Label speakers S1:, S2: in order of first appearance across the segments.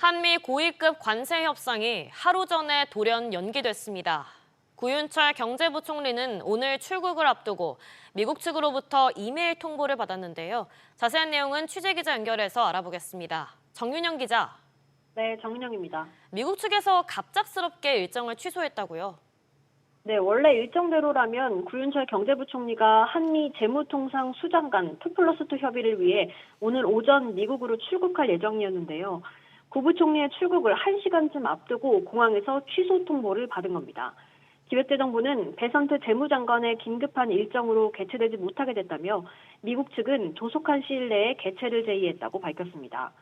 S1: 한미 고위급 관세 협상이 하루 전에 돌연 연기됐습니다. 구윤철 경제부총리는 오늘 출국을 앞두고 미국 측으로부터 이메일 통보를 받았는데요. 자세한 내용은 취재기자 연결해서 알아보겠습니다. 정윤영 기자.
S2: 네, 정인영입니다.
S1: 미국 측에서 갑작스럽게 일정을 취소했다고요?
S2: 네, 원래 일정대로라면 구윤철 경제부총리가 한미 재무통상 수장간 2+2 협의를 위해 오늘 오전 미국으로 출국할 예정이었는데요. 구 부총리의 출국을 1시간쯤 앞두고 공항에서 취소 통보를 받은 겁니다. 기획재정부는 배선트 재무장관의 긴급한 일정으로 개최되지 못하게 됐다며 미국 측은 조속한 시일 내에 개최를 제의했다고 밝혔습니다.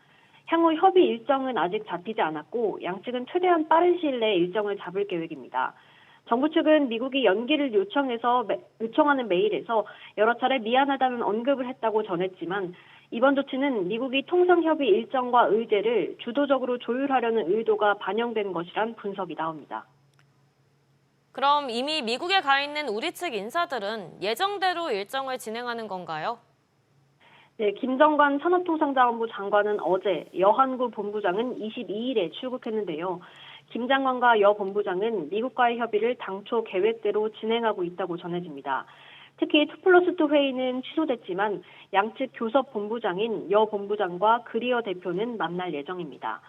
S2: 향후 협의 일정은 아직 잡히지 않았고 양측은 최대한 빠른 시일 내에 일정을 잡을 계획입니다. 정부 측은 미국이 연기를 요청하는 메일에서 여러 차례 미안하다는 언급을 했다고 전했지만 이번 조치는 미국이 통상협의 일정과 의제를 주도적으로 조율하려는 의도가 반영된 것이란 분석이 나옵니다.
S1: 그럼 이미 미국에 가 있는 우리 측 인사들은 예정대로 일정을 진행하는 건가요?
S2: 네, 김정관 산업통상자원부 장관은 어제, 여한구 본부장은 22일에 출국했는데요. 김 장관과 여 본부장은 미국과의 협의를 당초 계획대로 진행하고 있다고 전해집니다. 특히 2+2 회의는 취소됐지만 양측 교섭 본부장인 여 본부장과 그리어 대표는 만날 예정입니다.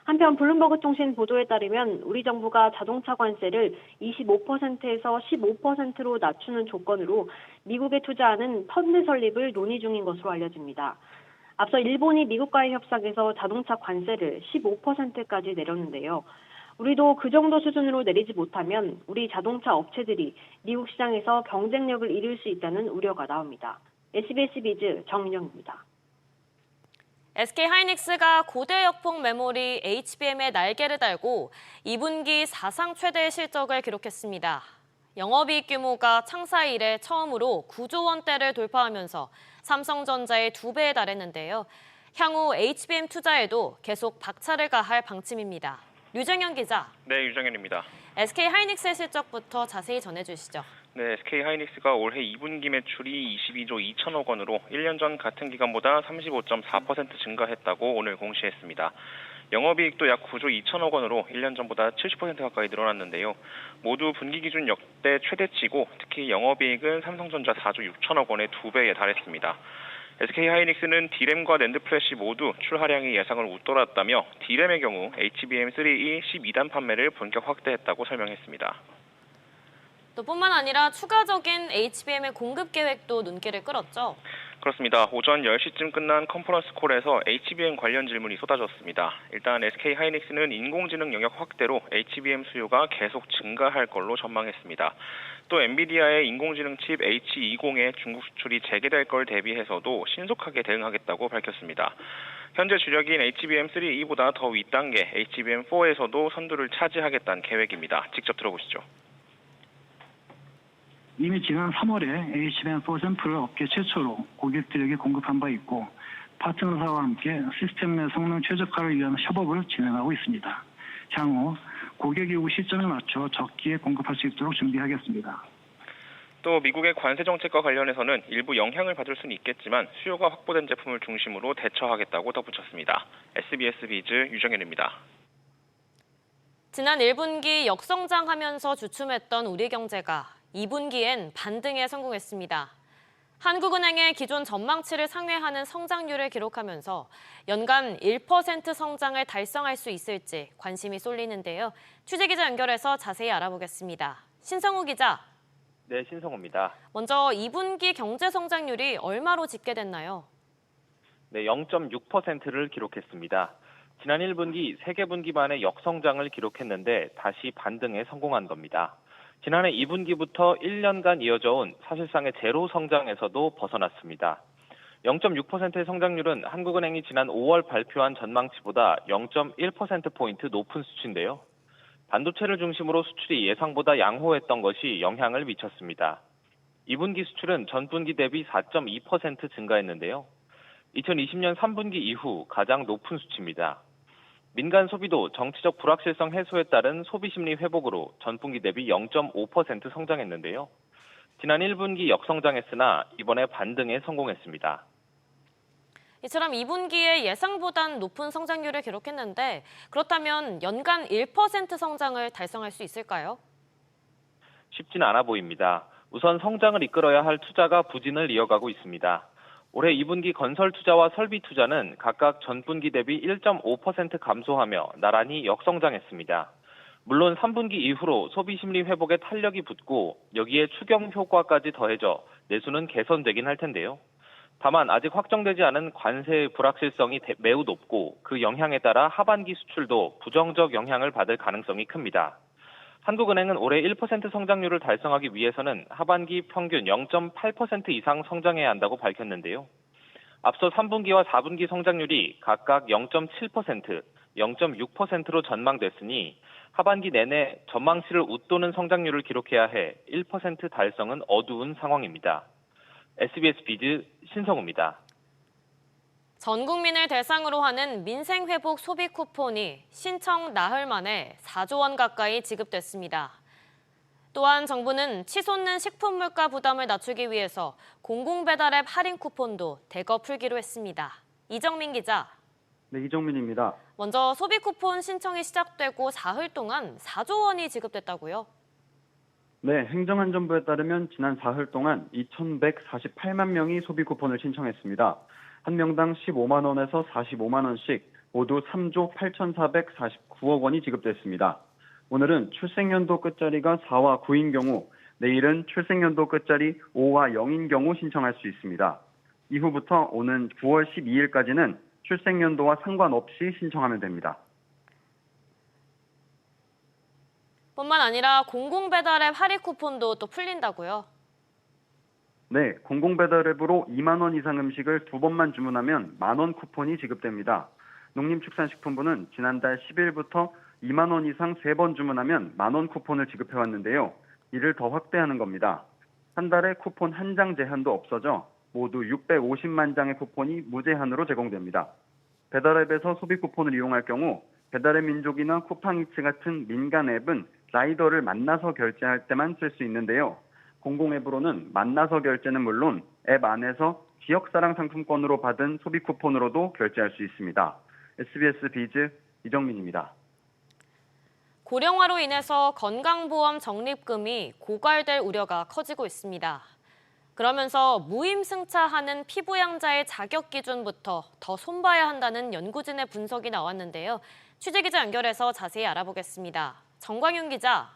S2: 한편 블룸버그 통신 보도에 따르면 우리 정부가 자동차 관세를 25%에서 15%로 낮추는 조건으로 미국에 투자하는 펀드 설립을 논의 중인 것으로 알려집니다. 앞서 일본이 미국과의 협상에서 자동차 관세를 15%까지 내렸는데요. 우리도 그 정도 수준으로 내리지 못하면 우리 자동차 업체들이 미국 시장에서 경쟁력을 잃을 수 있다는 우려가 나옵니다. SBS 비즈 정인영입니다.
S1: SK하이닉스가 고대 역폭 메모리 HBM에 날개를 달고 2분기 사상 최대의 실적을 기록했습니다. 영업이익 규모가 창사 이래 처음으로 9조 원대를 돌파하면서 삼성전자의 2배에 달했는데요. 향후 HBM 투자에도 계속 박차를 가할 방침입니다. 류정현 기자.
S3: 네, 유정현입니다.
S1: SK하이닉스의 실적부터 자세히 전해주시죠.
S3: 네, SK하이닉스가 올해 2분기 매출이 22조 2천억 원으로 1년 전 같은 기간보다 35.4% 증가했다고 오늘 공시했습니다. 영업이익도 약 9조 2천억 원으로 1년 전보다 70% 가까이 늘어났는데요. 모두 분기 기준 역대 최대치고 특히 영업이익은 삼성전자 4조 6천억 원의 2배에 달했습니다. SK하이닉스는 D램과 낸드 플래시 모두 출하량이 예상을 웃돌았다며 D램의 경우 HBM3E 12단 판매를 본격 확대했다고 설명했습니다.
S1: 또 뿐만 아니라 추가적인 HBM의 공급 계획도 눈길을 끌었죠.
S3: 그렇습니다. 오전 10시쯤 끝난 컨퍼런스 콜에서 HBM 관련 질문이 쏟아졌습니다. 일단 SK하이닉스는 인공지능 영역 확대로 HBM 수요가 계속 증가할 걸로 전망했습니다. 또 엔비디아의 인공지능 칩 H20의 중국 수출이 재개될 걸 대비해서도 신속하게 대응하겠다고 밝혔습니다. 현재 주력인 HBM3E보다 더 윗단계 HBM4에서도 선두를 차지하겠다는 계획입니다. 직접 들어보시죠.
S4: 이미 지난 3월에 HBM4 샘플을 업계 최초로 고객들에게 공급한 바 있고 파트너사와 함께 시스템 내 성능 최적화를 위한 협업을 진행하고 있습니다. 향후 고객 요구 시점에 맞춰 적기에 공급할 수 있도록 준비하겠습니다.
S3: 또 미국의 관세 정책과 관련해서는 일부 영향을 받을 수는 있겠지만 수요가 확보된 제품을 중심으로 대처하겠다고 덧붙였습니다. SBS 비즈 유정현입니다.
S1: 지난 1분기 역성장하면서 주춤했던 우리 경제가 2분기엔 반등에 성공했습니다. 한국은행의 기존 전망치를 상회하는 성장률을 기록하면서 연간 1% 성장을 달성할 수 있을지 관심이 쏠리는데요. 취재기자 연결해서 자세히 알아보겠습니다. 신성우 기자.
S5: 네, 신성우입니다.
S1: 먼저 2분기 경제 성장률이 얼마로 집계됐나요?
S5: 네, 0.6%를 기록했습니다. 지난 1분기 3분기 만에 역성장을 기록했는데 다시 반등에 성공한 겁니다. 지난해 2분기부터 1년간 이어져 온 사실상의 제로 성장에서도 벗어났습니다. 0.6%의 성장률은 한국은행이 지난 5월 발표한 전망치보다 0.1%포인트 높은 수치인데요. 반도체를 중심으로 수출이 예상보다 양호했던 것이 영향을 미쳤습니다. 2분기 수출은 전분기 대비 4.2% 증가했는데요. 2020년 3분기 이후 가장 높은 수치입니다. 민간 소비도 정치적 불확실성 해소에 따른 소비 심리 회복으로 전분기 대비 0.5% 성장했는데요. 지난 1분기 역성장했으나 이번에 반등에 성공했습니다.
S1: 이처럼 2분기에 예상보단 높은 성장률을 기록했는데 그렇다면 연간 1% 성장을 달성할 수 있을까요?
S5: 쉽진 않아 보입니다. 우선 성장을 이끌어야 할 투자가 부진을 이어가고 있습니다. 올해 2분기 건설 투자와 설비 투자는 각각 전분기 대비 1.5% 감소하며 나란히 역성장했습니다. 물론 3분기 이후로 소비 심리 회복에 탄력이 붙고 여기에 추경 효과까지 더해져 내수는 개선되긴 할 텐데요. 다만 아직 확정되지 않은 관세의 불확실성이 매우 높고 그 영향에 따라 하반기 수출도 부정적 영향을 받을 가능성이 큽니다. 한국은행은 올해 1% 성장률을 달성하기 위해서는 하반기 평균 0.8% 이상 성장해야 한다고 밝혔는데요. 앞서 3분기와 4분기 성장률이 각각 0.7%, 0.6%로 전망됐으니 하반기 내내 전망치를 웃도는 성장률을 기록해야 해 1% 달성은 어두운 상황입니다. SBS 비즈 신성우입니다.
S1: 전 국민을 대상으로 하는 민생회복 소비 쿠폰이 신청 나흘 만에 4조 원 가까이 지급됐습니다. 또한 정부는 치솟는 식품 물가 부담을 낮추기 위해서 공공배달앱 할인 쿠폰도 대거 풀기로 했습니다. 이정민 기자.
S6: 네, 이정민입니다.
S1: 먼저 소비 쿠폰 신청이 시작되고 사흘 동안 4조 원이 지급됐다고요?
S6: 네, 행정안전부에 따르면 지난 사흘 동안 2,148만 명이 소비 쿠폰을 신청했습니다. 한 명당 15만 원에서 45만 원씩 모두 3조 8,449억 원이 지급됐습니다. 오늘은 출생연도 끝자리가 4와 9인 경우, 내일은 출생연도 끝자리 5와 0인 경우 신청할 수 있습니다. 이후부터 오는 9월 12일까지는 출생연도와 상관없이 신청하면 됩니다.
S1: 뿐만 아니라 공공배달앱 할인 쿠폰도 또 풀린다고요?
S6: 네, 공공배달앱으로 2만 원 이상 음식을 2번만 주문하면 만원 쿠폰이 지급됩니다. 농림축산식품부는 지난달 10일부터 2만 원 이상 3번 주문하면 만원 쿠폰을 지급해왔는데요. 이를 더 확대하는 겁니다. 한 달에 쿠폰 한 장 제한도 없어져 모두 650만 장의 쿠폰이 무제한으로 제공됩니다. 배달앱에서 소비 쿠폰을 이용할 경우 배달의 민족이나 쿠팡이츠 같은 민간 앱은 라이더를 만나서 결제할 때만 쓸 수 있는데요. 공공앱으로는 만나서 결제는 물론 앱 안에서 지역사랑 상품권으로 받은 소비 쿠폰으로도 결제할 수 있습니다. SBS 비즈 이정민입니다.
S1: 고령화로 인해서 건강보험 적립금이 고갈될 우려가 커지고 있습니다. 그러면서 무임승차하는 피부양자의 자격 기준부터 더 손봐야 한다는 연구진의 분석이 나왔는데요. 취재기자 연결해서 자세히 알아보겠습니다. 정광윤 기자.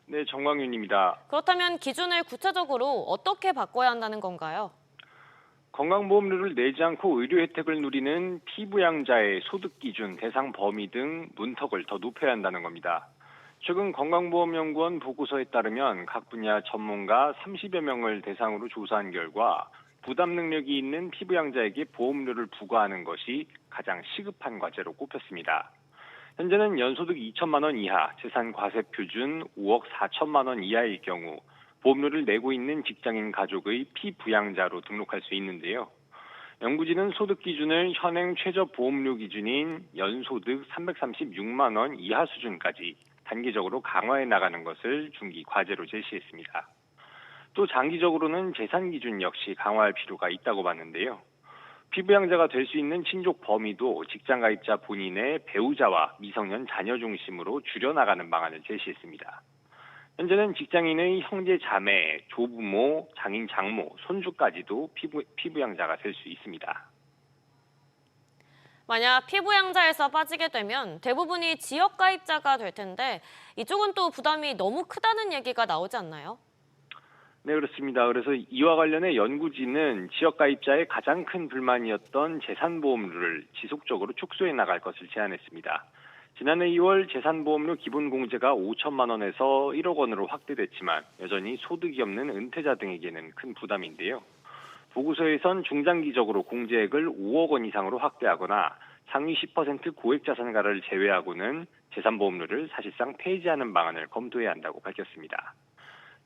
S7: 네, 정광윤입니다.
S1: 그렇다면 기준을 구체적으로 어떻게 바꿔야 한다는 건가요?
S7: 건강보험료를 내지 않고 의료 혜택을 누리는 피부양자의 소득 기준, 대상 범위 등 문턱을 더 높여야 한다는 겁니다. 최근 건강보험연구원 보고서에 따르면 각 분야 전문가 30여 명을 대상으로 조사한 결과 부담 능력이 있는 피부양자에게 보험료를 부과하는 것이 가장 시급한 과제로 꼽혔습니다. 현재는 연소득 2천만 원 이하, 재산 과세 표준 5억 4천만 원 이하일 경우 보험료를 내고 있는 직장인 가족의 피부양자로 등록할 수 있는데요. 연구진은 소득 기준을 현행 최저 보험료 기준인 연소득 336만 원 이하 수준까지 단계적으로 강화해 나가는 것을 중기 과제로 제시했습니다. 또 장기적으로는 재산 기준 역시 강화할 필요가 있다고 봤는데요. 피부양자가 될 수 있는 친족 범위도 직장가입자 본인의 배우자와 미성년 자녀 중심으로 줄여나가는 방안을 제시했습니다. 현재는 직장인의 형제 자매, 조부모, 장인 장모, 손주까지도 피부양자가 될 수 있습니다.
S1: 만약 피부양자에서 빠지게 되면 대부분이 지역가입자가 될 텐데 이쪽은 또 부담이 너무 크다는 얘기가 나오지 않나요?
S7: 네, 그렇습니다. 그래서 이와 관련해 연구진은 지역가입자의 가장 큰 불만이었던 재산보험료를 지속적으로 축소해 나갈 것을 제안했습니다. 지난해 2월 재산보험료 기본공제가 5천만 원에서 1억 원으로 확대됐지만 여전히 소득이 없는 은퇴자 등에게는 큰 부담인데요. 보고서에선 중장기적으로 공제액을 5억 원 이상으로 확대하거나 상위 10% 고액자산가를 제외하고는 재산보험료를 사실상 폐지하는 방안을 검토해야 한다고 밝혔습니다.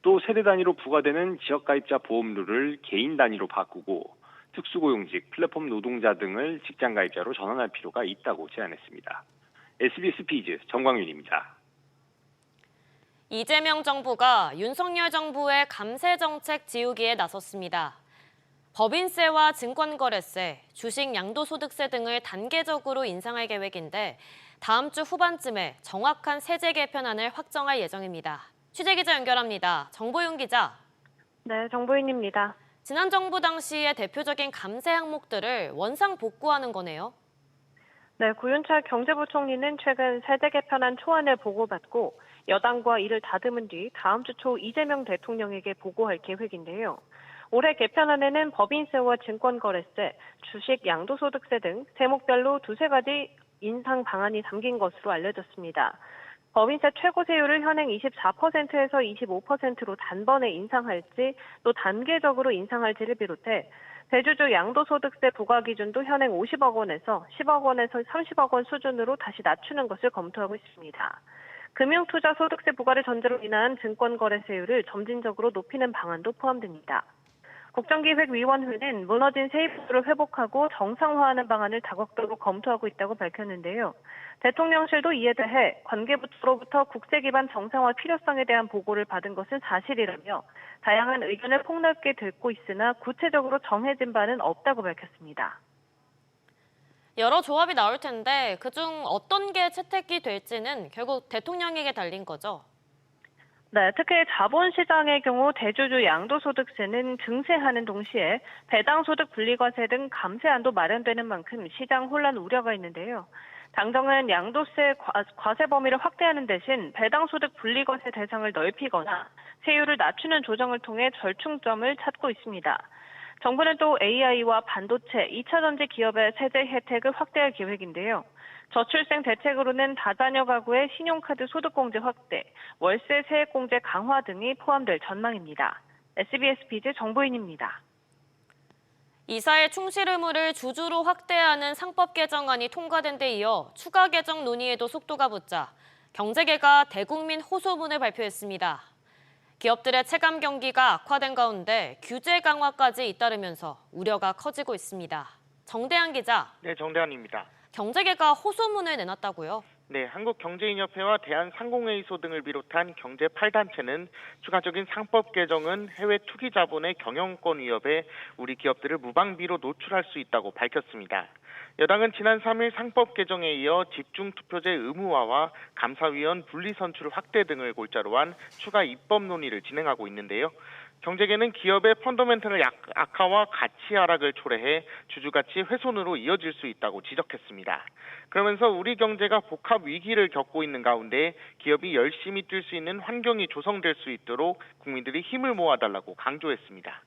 S7: 또 세대 단위로 부과되는 지역가입자 보험료를 개인 단위로 바꾸고 특수고용직, 플랫폼 노동자 등을 직장가입자로 전환할 필요가 있다고 제안했습니다. SBS 비즈 정광윤입니다.
S1: 이재명 정부가 윤석열 정부의 감세 정책 지우기에 나섰습니다. 법인세와 증권거래세, 주식 양도소득세 등을 단계적으로 인상할 계획인데 다음 주 후반쯤에 정확한 세제 개편안을 확정할 예정입니다. 취재기자 연결합니다. 정보윤 기자.
S8: 네, 정보윤입니다.
S1: 지난 정부 당시의 대표적인 감세 항목들을 원상 복구하는 거네요.
S8: 네, 고윤철 경제부총리는 최근 세제 개편안 초안을 보고받고 여당과 이를 다듬은 뒤 다음 주 초 이재명 대통령에게 보고할 계획인데요. 올해 개편안에는 법인세와 증권거래세, 주식 양도소득세 등 세목별로 두세 가지 인상 방안이 담긴 것으로 알려졌습니다. 법인세 최고세율을 현행 24%에서 25%로 단번에 인상할지 또 단계적으로 인상할지를 비롯해 대주주 양도소득세 부과 기준도 현행 50억 원에서 10억 원에서 30억 원 수준으로 다시 낮추는 것을 검토하고 있습니다. 금융투자소득세 부과를 전제로 인한 증권거래세율을 점진적으로 높이는 방안도 포함됩니다. 국정기획위원회는 무너진 세입구를 회복하고 정상화하는 방안을 다각도로 검토하고 있다고 밝혔는데요. 대통령실도 이에 대해 관계부처로부터 국세 기반 정상화 필요성에 대한 보고를 받은 것은 사실이라며 다양한 의견을 폭넓게 듣고 있으나 구체적으로 정해진 바는 없다고 밝혔습니다.
S1: 여러 조합이 나올 텐데 그중 어떤 게 채택이 될지는 결국 대통령에게 달린 거죠.
S8: 네, 특히 자본시장의 경우 대주주 양도소득세는 증세하는 동시에 배당소득 분리과세 등 감세안도 마련되는 만큼 시장 혼란 우려가 있는데요. 당정은 양도세 과세 범위를 확대하는 대신 배당소득 분리과세 대상을 넓히거나 세율을 낮추는 조정을 통해 절충점을 찾고 있습니다. 정부는 또 AI와 반도체, 2차전지 기업의 세제 혜택을 확대할 계획인데요. 저출생 대책으로는 다자녀 가구의 신용카드 소득공제 확대, 월세 세액공제 강화 등이 포함될 전망입니다. SBS 비즈 정보인입니다.
S1: 이사의 충실 의무를 주주로 확대하는 상법 개정안이 통과된 데 이어 추가 개정 논의에도 속도가 붙자 경제계가 대국민 호소문을 발표했습니다. 기업들의 체감 경기가 악화된 가운데 규제 강화까지 잇따르면서 우려가 커지고 있습니다. 정대한 기자.
S9: 네, 정대한입니다.
S1: 경제계가 호소문을 내놨다고요?
S9: 네, 한국경제인협회와 대한상공회의소 등을 비롯한 경제 8단체는 추가적인 상법 개정은 해외 투기 자본의 경영권 위협에 우리 기업들을 무방비로 노출할 수 있다고 밝혔습니다. 여당은 지난 3일 상법 개정에 이어 집중투표제 의무화와 감사위원 분리선출 확대 등을 골자로 한 추가 입법 논의를 진행하고 있는데요. 경제계는 기업의 펀더멘털 악화와 가치 하락을 초래해 주주가치 훼손으로 이어질 수 있다고 지적했습니다. 그러면서 우리 경제가 복합 위기를 겪고 있는 가운데 기업이 열심히 뛸 수 있는 환경이 조성될 수 있도록 국민들이 힘을 모아달라고 강조했습니다.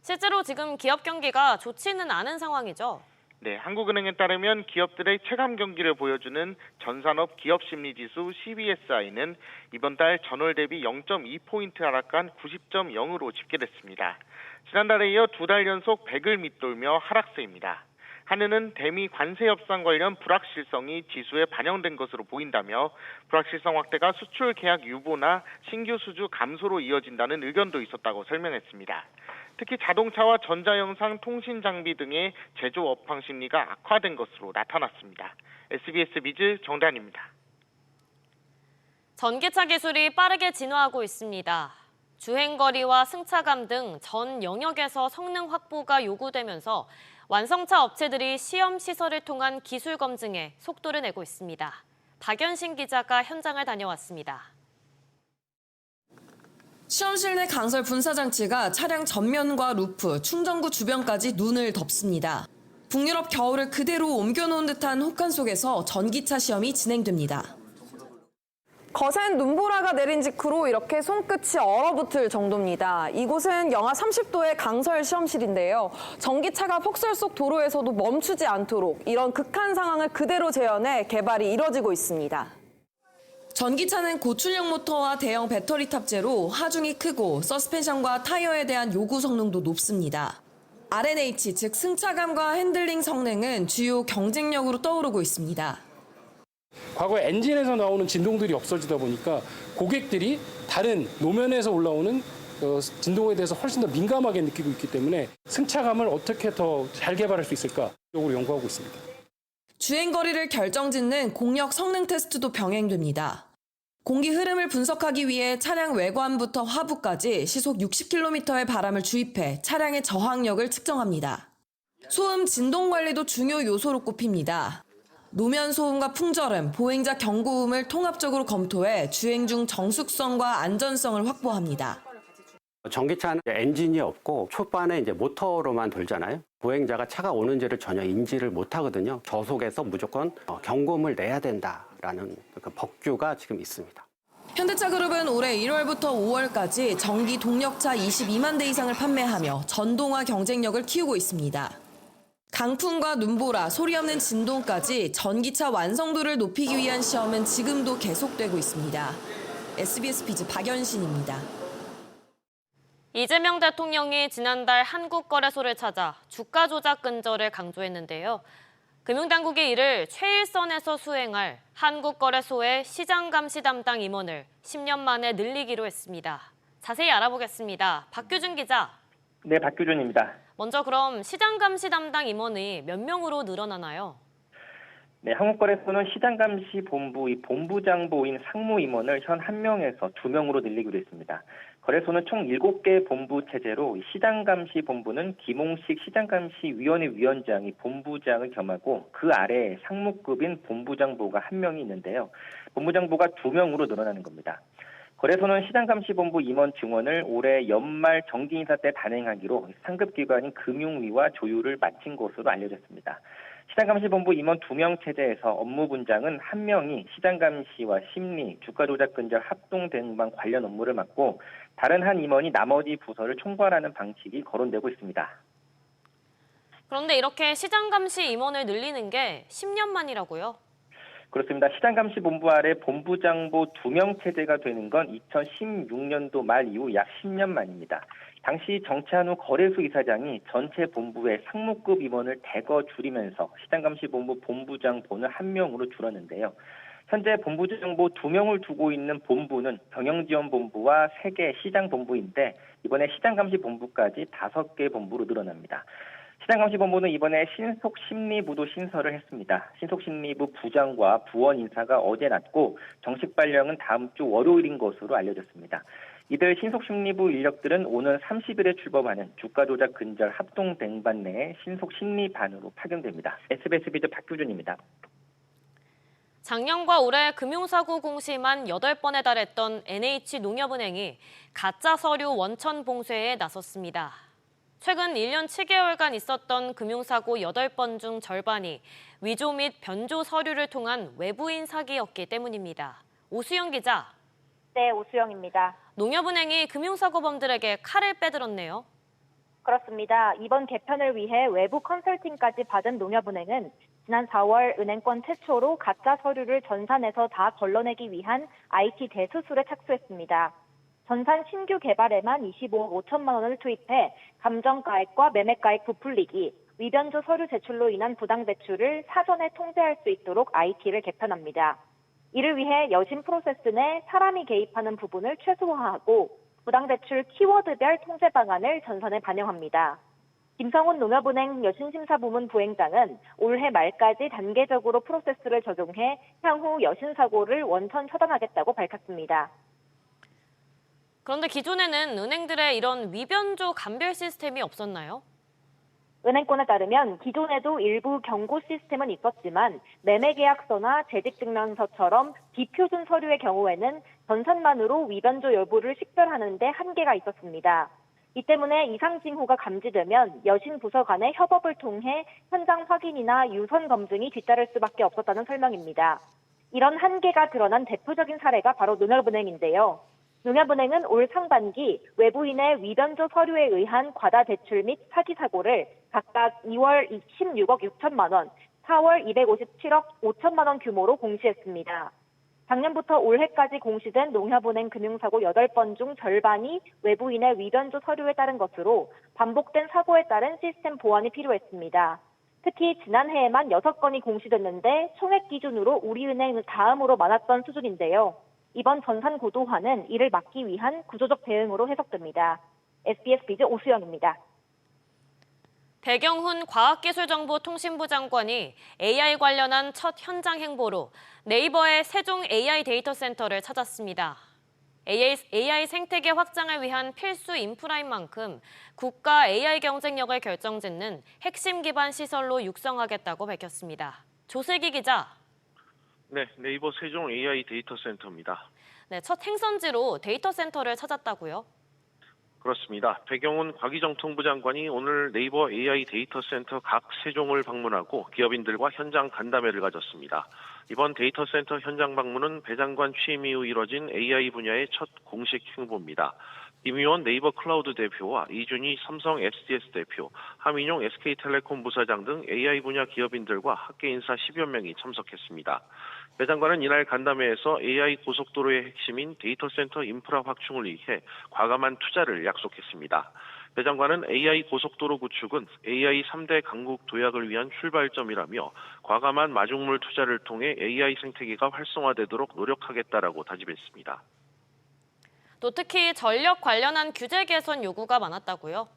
S1: 실제로 지금 기업 경기가 좋지는 않은 상황이죠?
S9: 네, 한국은행에 따르면 기업들의 체감 경기를 보여주는 전산업 기업심리지수 CBSI는 이번 달 전월 대비 0.2포인트 하락한 90.0으로 집계됐습니다. 지난달에 이어 두 달 연속 100을 밑돌며 하락세입니다. 한은은 대미 관세 협상 관련 불확실성이 지수에 반영된 것으로 보인다며 불확실성 확대가 수출 계약 유보나 신규 수주 감소로 이어진다는 의견도 있었다고 설명했습니다. 특히 자동차와 전자영상 통신 장비 등의 제조 업황 심리가 악화된 것으로 나타났습니다. SBS 비즈 정단입니다.
S1: 전기차 기술이 빠르게 진화하고 있습니다. 주행거리와 승차감 등 전 영역에서 성능 확보가 요구되면서 완성차 업체들이 시험 시설을 통한 기술 검증에 속도를 내고 있습니다. 박연신 기자가 현장을 다녀왔습니다.
S10: 시험실 내 강설 분사장치가 차량 전면과 루프, 충전구 주변까지 눈을 덮습니다. 북유럽 겨울을 그대로 옮겨놓은 듯한 혹한 속에서 전기차 시험이 진행됩니다.
S11: 거센 눈보라가 내린 직후로 이렇게 손끝이 얼어붙을 정도입니다. 이곳은 영하 30도의 강설 시험실인데요. 전기차가 폭설 속 도로에서도 멈추지 않도록 이런 극한 상황을 그대로 재현해 개발이 이뤄지고 있습니다.
S10: 전기차는 고출력 모터와 대형 배터리 탑재로 하중이 크고 서스펜션과 타이어에 대한 요구 성능도 높습니다. RNH, 즉 승차감과 핸들링 성능은 주요 경쟁력으로 떠오르고 있습니다.
S12: 과거 엔진에서 나오는 진동들이 없어지다 보니까 고객들이 다른 노면에서 올라오는 진동에 대해서 훨씬 더 민감하게 느끼고 있기 때문에 승차감을 어떻게 더 잘 개발할 수 있을까 쪽으로 연구하고 있습니다.
S10: 주행거리를 결정짓는 공력 성능 테스트도 병행됩니다. 공기 흐름을 분석하기 위해 차량 외관부터 하부까지 시속 60km의 바람을 주입해 차량의 저항력을 측정합니다. 소음 진동 관리도 중요 요소로 꼽힙니다. 노면 소음과 풍절음, 보행자 경고음을 통합적으로 검토해 주행 중 정숙성과 안전성을 확보합니다.
S13: 전기차는 엔진이 없고 초반에 이제 모터로만 돌잖아요. 보행자가 차가 오는지를 전혀 인지를 못하거든요. 저속에서 무조건 경고음을 내야 된다라는 그 법규가 지금 있습니다.
S10: 현대차 그룹은 올해 1월부터 5월까지 전기 동력차 22만 대 이상을 판매하며 전동화 경쟁력을 키우고 있습니다. 강풍과 눈보라, 소리 없는 진동까지 전기차 완성도를 높이기 위한 시험은 지금도 계속되고 있습니다. SBS 비즈 박연신입니다.
S1: 이재명 대통령이 지난달 한국거래소를 찾아 주가 조작 근절을 강조했는데요. 금융당국이 이를 최일선에서 수행할 한국거래소의 시장감시 담당 임원을 10년 만에 늘리기로 했습니다. 자세히 알아보겠습니다. 박규준 기자.
S14: 네, 박규준입니다.
S1: 먼저 그럼 시장감시 담당 임원이 몇 명으로 늘어나나요?
S14: 네, 한국거래소는 시장감시본부 본부장보인 상무임원을 현 1명에서 2명으로 늘리기로 했습니다. 거래소는 총 7개 본부 체제로 시장감시본부는 김홍식 시장감시위원회 위원장이 본부장을 겸하고 그 아래에 상무급인 본부장보가 1명이 있는데요. 본부장보가 2명으로 늘어나는 겁니다. 거래소는 시장감시본부 임원 증원을 올해 연말 정기인사 때 단행하기로 상급기관인 금융위와 조율을 마친 것으로 알려졌습니다. 시장감시본부 임원 2명 체제에서 업무 분장은 1명이 시장감시와 심리, 주가조작 근절 합동 대응반 관련 업무를 맡고 다른 한 임원이 나머지 부서를 총괄하는 방식이 거론되고 있습니다.
S1: 그런데 이렇게 시장감시 임원을 늘리는 게 10년 만이라고요?
S14: 그렇습니다. 시장감시본부 아래 본부장보 2명 체제가 되는 건 2016년도 말 이후 약 10년 만입니다. 당시 정찬우 거래소 이사장이 전체 본부의 상무급 임원을 대거 줄이면서 시장감시본부 본부장보는 1명으로 줄었는데요. 현재 본부장보 2명을 두고 있는 본부는 경영지원본부와 3개 시장본부인데 이번에 시장감시본부까지 5개 본부로 늘어납니다. 시장감시본부는 이번에 신속심리부도 신설을 했습니다. 신속심리부 부장과 부원 인사가 어제 났고 정식 발령은 다음 주 월요일인 것으로 알려졌습니다. 이들 신속심리부 인력들은 오는 30일에 출범하는 주가조작 근절 합동대응반 내에 신속심리반으로 파견됩니다. SBS 비즈 박규준입니다.
S1: 작년과 올해 금융사고 공시만 8번에 달했던 NH농협은행이 가짜 서류 원천 봉쇄에 나섰습니다. 최근 1년 7개월간 있었던 금융사고 8번 중 절반이 위조 및 변조 서류를 통한 외부인 사기였기 때문입니다. 오수영 기자.
S15: 네, 오수영입니다.
S1: 농협은행이 금융사고범들에게 칼을 빼들었네요.
S15: 그렇습니다. 이번 개편을 위해 외부 컨설팅까지 받은 농협은행은 지난 4월 은행권 최초로 가짜 서류를 전산에서 다 걸러내기 위한 IT 대수술에 착수했습니다. 전산 신규 개발에만 25억 5천만 원을 투입해 감정가액과 매매가액 부풀리기, 위변조 서류 제출로 인한 부당대출을 사전에 통제할 수 있도록 IT를 개편합니다. 이를 위해 여신 프로세스 내 사람이 개입하는 부분을 최소화하고 부당대출 키워드별 통제 방안을 전산에 반영합니다. 김성훈 농협은행 여신심사부문 부행장은 올해 말까지 단계적으로 프로세스를 적용해 향후 여신사고를 원천 차단하겠다고 밝혔습니다.
S1: 그런데 기존에는 은행들의 이런 위변조 감별 시스템이 없었나요?
S15: 은행권에 따르면 기존에도 일부 경고 시스템은 있었지만 매매계약서나 재직증명서처럼 비표준 서류의 경우에는 전산만으로 위변조 여부를 식별하는 데 한계가 있었습니다. 이 때문에 이상 징후가 감지되면 여신 부서 간의 협업을 통해 현장 확인이나 유선 검증이 뒤따를 수밖에 없었다는 설명입니다. 이런 한계가 드러난 대표적인 사례가 바로 농협은행인데요. 농협은행은 올 상반기 외부인의 위변조 서류에 의한 과다 대출 및 사기 사고를 각각 2월 16억 6천만 원, 4월 257억 5천만 원 규모로 공시했습니다. 작년부터 올해까지 공시된 농협은행 금융사고 8번 중 절반이 외부인의 위변조 서류에 따른 것으로 반복된 사고에 따른 시스템 보완이 필요했습니다. 특히 지난해에만 6건이 공시됐는데 총액 기준으로 우리은행 다음으로 많았던 수준인데요. 이번 전산 고도화는 이를 막기 위한 구조적 대응으로 해석됩니다. SBS 비즈 오수영입니다.
S1: 배경훈 과학기술정보통신부 장관이 AI 관련한 첫 현장 행보로 네이버의 세종 AI 데이터 센터를 찾았습니다. AI 생태계 확장을 위한 필수 인프라인 만큼 국가 AI 경쟁력을 결정짓는 핵심 기반 시설로 육성하겠다고 밝혔습니다. 조슬기 기자.
S16: 네, 네이버 세종 AI 데이터 센터입니다.
S1: 네, 첫 행선지로 데이터 센터를 찾았다고요?
S16: 그렇습니다. 배경훈 과기정통부 장관이 오늘 네이버 AI 데이터 센터 각 세종을 방문하고 기업인들과 현장 간담회를 가졌습니다. 이번 데이터 센터 현장 방문은 배 장관 취임 이후 이뤄진 AI 분야의 첫 공식 행보입니다. 김의원 네이버 클라우드 대표와 이준희 삼성 SDS 대표, 함인용 SK텔레콤 부사장 등 AI 분야 기업인들과 학계 인사 10여 명이 참석했습니다. 배 장관은 이날 간담회에서 AI 고속도로의 핵심인 데이터 센터 인프라 확충을 위해 과감한 투자를 약속했습니다. 배 장관은 AI 고속도로 구축은 AI 3대 강국 도약을 위한 출발점이라며 과감한 마중물 투자를 통해 AI 생태계가 활성화되도록 노력하겠다라고 다짐했습니다.
S1: 또 특히 전력 관련한 규제 개선 요구가 많았다고요?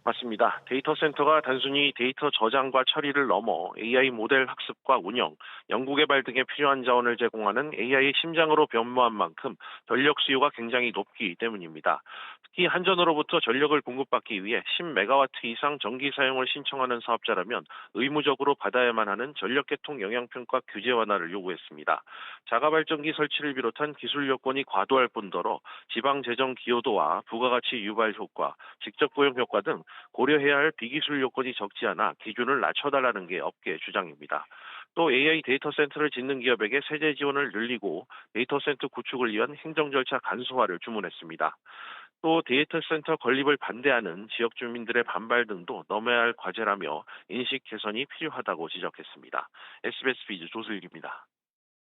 S16: 맞습니다. 데이터 센터가 단순히 데이터 저장과 처리를 넘어 AI 모델 학습과 운영, 연구 개발 등에 필요한 자원을 제공하는 AI의 심장으로 변모한 만큼 전력 수요가 굉장히 높기 때문입니다. 특히 한전으로부터 전력을 공급받기 위해 10메가와트 이상 전기 사용을 신청하는 사업자라면 의무적으로 받아야만 하는 전력계통 영향평가 규제 완화를 요구했습니다. 자가발전기 설치를 비롯한 기술 요건이 과도할 뿐더러 지방재정 기여도와 부가가치 유발 효과, 직접 고용 효과 등 고려해야 할 비기술 요건이 적지 않아 기준을 낮춰달라는 게 업계 주장입니다. 또 AI 데이터 센터를 짓는 기업에게 세제 지원을 늘리고 데이터 센터 구축을 위한 행정 절차 간소화를 주문했습니다. 또 데이터 센터 건립을 반대하는 지역 주민들의 반발 등도 넘어야 할 과제라며 인식 개선이 필요하다고 지적했습니다. SBS 비즈 조슬기입니다.